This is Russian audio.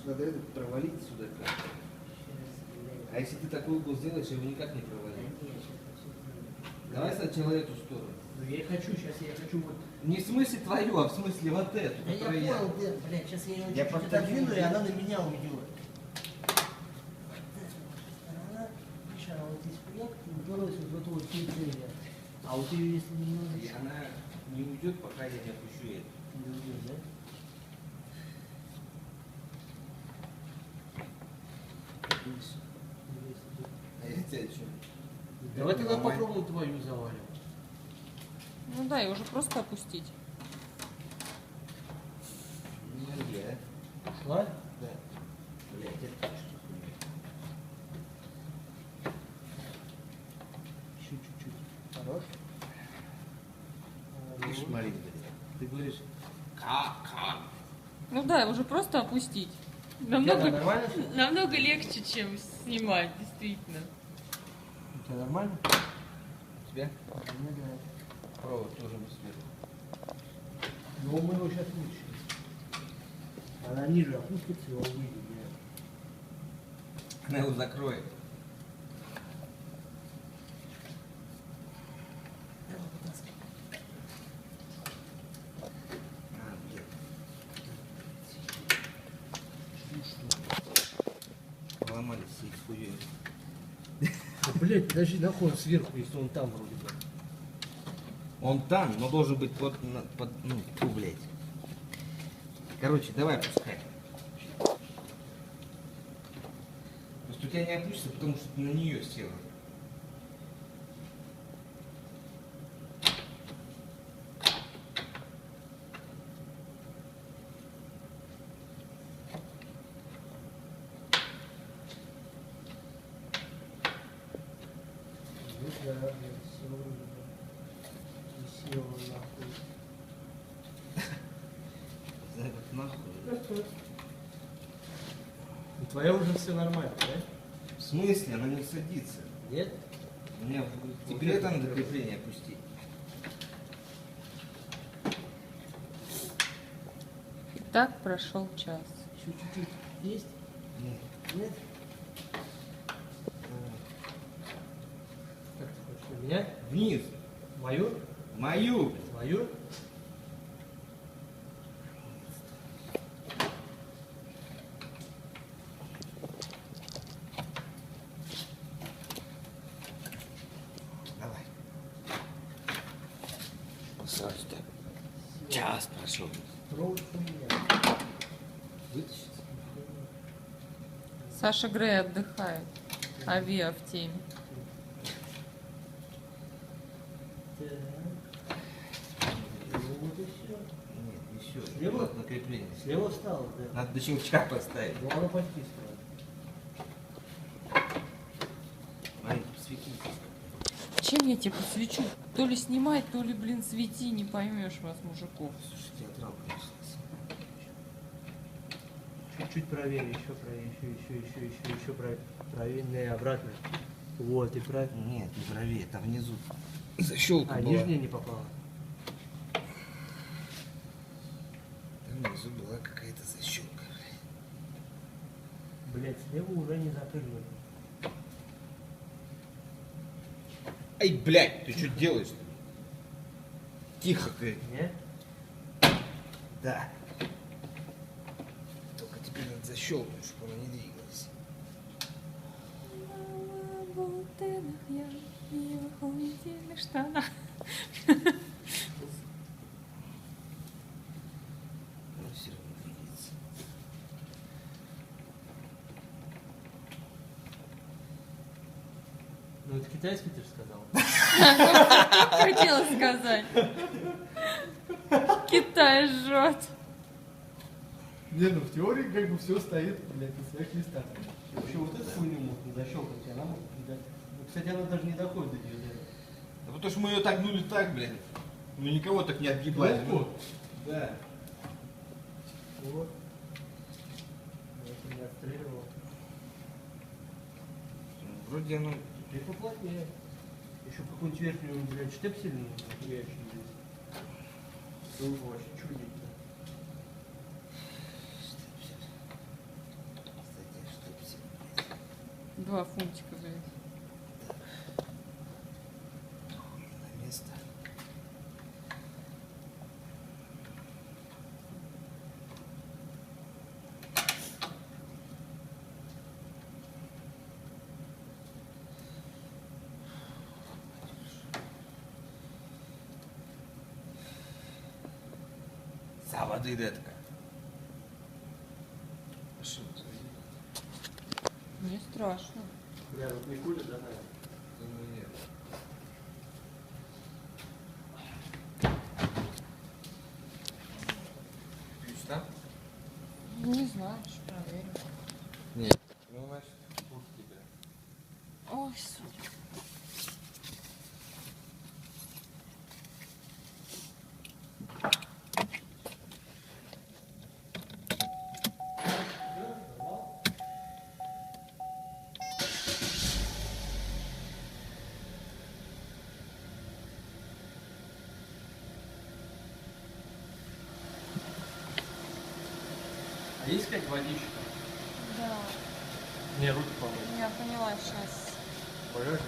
надо это провалить сюда как-то. А если ты такой угол сделаешь, его никак не провалить. Давай сначала эту сторону. Ну я и хочу, сейчас я хочу вот... Не в смысле твою, а в смысле вот эту. Да я понял, блядь, сейчас я ее Я чуть-чуть повторю. отодвину, и она на меня уйдет. Она, видишь, она вот здесь вверх, и уперлась вот в эту вот территорию. А вот ее, если И немножечко... она не уйдет, пока я не опущу это. Не уйдет, да? А я тебя что? Давай тогда попробуем твою завалим. Ну да, и уже просто опустить. Мария. Пошла? Да. Блять, это что хуйня? Еще чуть-чуть. Хорош? Видишь, Мария, ты говоришь, как? Ну да, уже просто опустить. Тебя нормально всё? Намного легче, чем снимать, действительно. У тебя нормально? У тебя? Ну да. Провод тоже сверху. Но мы его сейчас вытащим. Она ниже опустится, и он выйдет. Она его закроет. Поломались все их хуёвые. Да, блядь, подожди, нахуй он сверху, если он там вроде бы. Он там, но должен быть ну, фу, блядь. Короче, давай пускай. Просто у тебя не опустится, потому что ты на нее села. Ну да, блядь, все вроде бы. И села нахуй. Да, вот нахуй. И твоя уже все нормально, да? В смысле? Она не садится. Нет? У меня теперь это надо крепление опустить. И так прошел час. Еще чуть-чуть есть? Нет. Нет? Как ты хочешь, на меня? Вниз. Мою? Мою. Мою? Давай. Сразу так. Час прошел. Провод у меня. Вытащить? Саша Грей отдыхает. Авиа в теме. Так. Ну вот и все. Нет, еще. Слева? На крепление. Слева встал, да. Надо до щелчка поставить. Ну оно почти стало. Марин, свети. Чем я тебе посвечу? То ли снимать, то ли, блин, свети, не поймешь вас, мужиков. Слушай, театрал, конечно. Чуть-чуть правее, еще правее, еще правее. Правее, не, обратно. Вот, и правее. Нет, не правее, там внизу защелка А, была. нижняя не попала. Там внизу была какая-то защелка. Блять, слева уже не запрыгнули. Ай, блядь, ты что делаешь? Тихо ты. Не? Да. Только теперь надо защелкнуть, чтобы она не двигалась. На лабутенах я и в охуительных штанах. Она все равно двигается. Ну это китайский ты же сказал. Хотела сказать. Китай жжет. Не, ну в теории как бы все стоит, блядь, на своих местах. Вообще вот эту хуйню можно защелкать, она может, блядь. Ну, кстати, она даже не доходит до нее. Да потому что мы ее так гнули так, блядь. Мы никого так не отгибали. Ну, Да. вот. Я не отстреливал. Вроде оно... Ты поплотнее. Еще какую-нибудь верхнюю, блядь, штепсельную хуячу здесь. Было бы вообще чудить. 2 фунтика, блядь. На место. Заводи, детка. Машину заведи. Мне страшно. Бля, вот не курит, да, наверное? Думаю, нет. Ключ там? Не знаю, что проверим. Нет. Ну, значит, тут тебя. Ой, сука. А есть как водичка? Да, Не, руки помыть. я поняла сейчас. Пойдешь?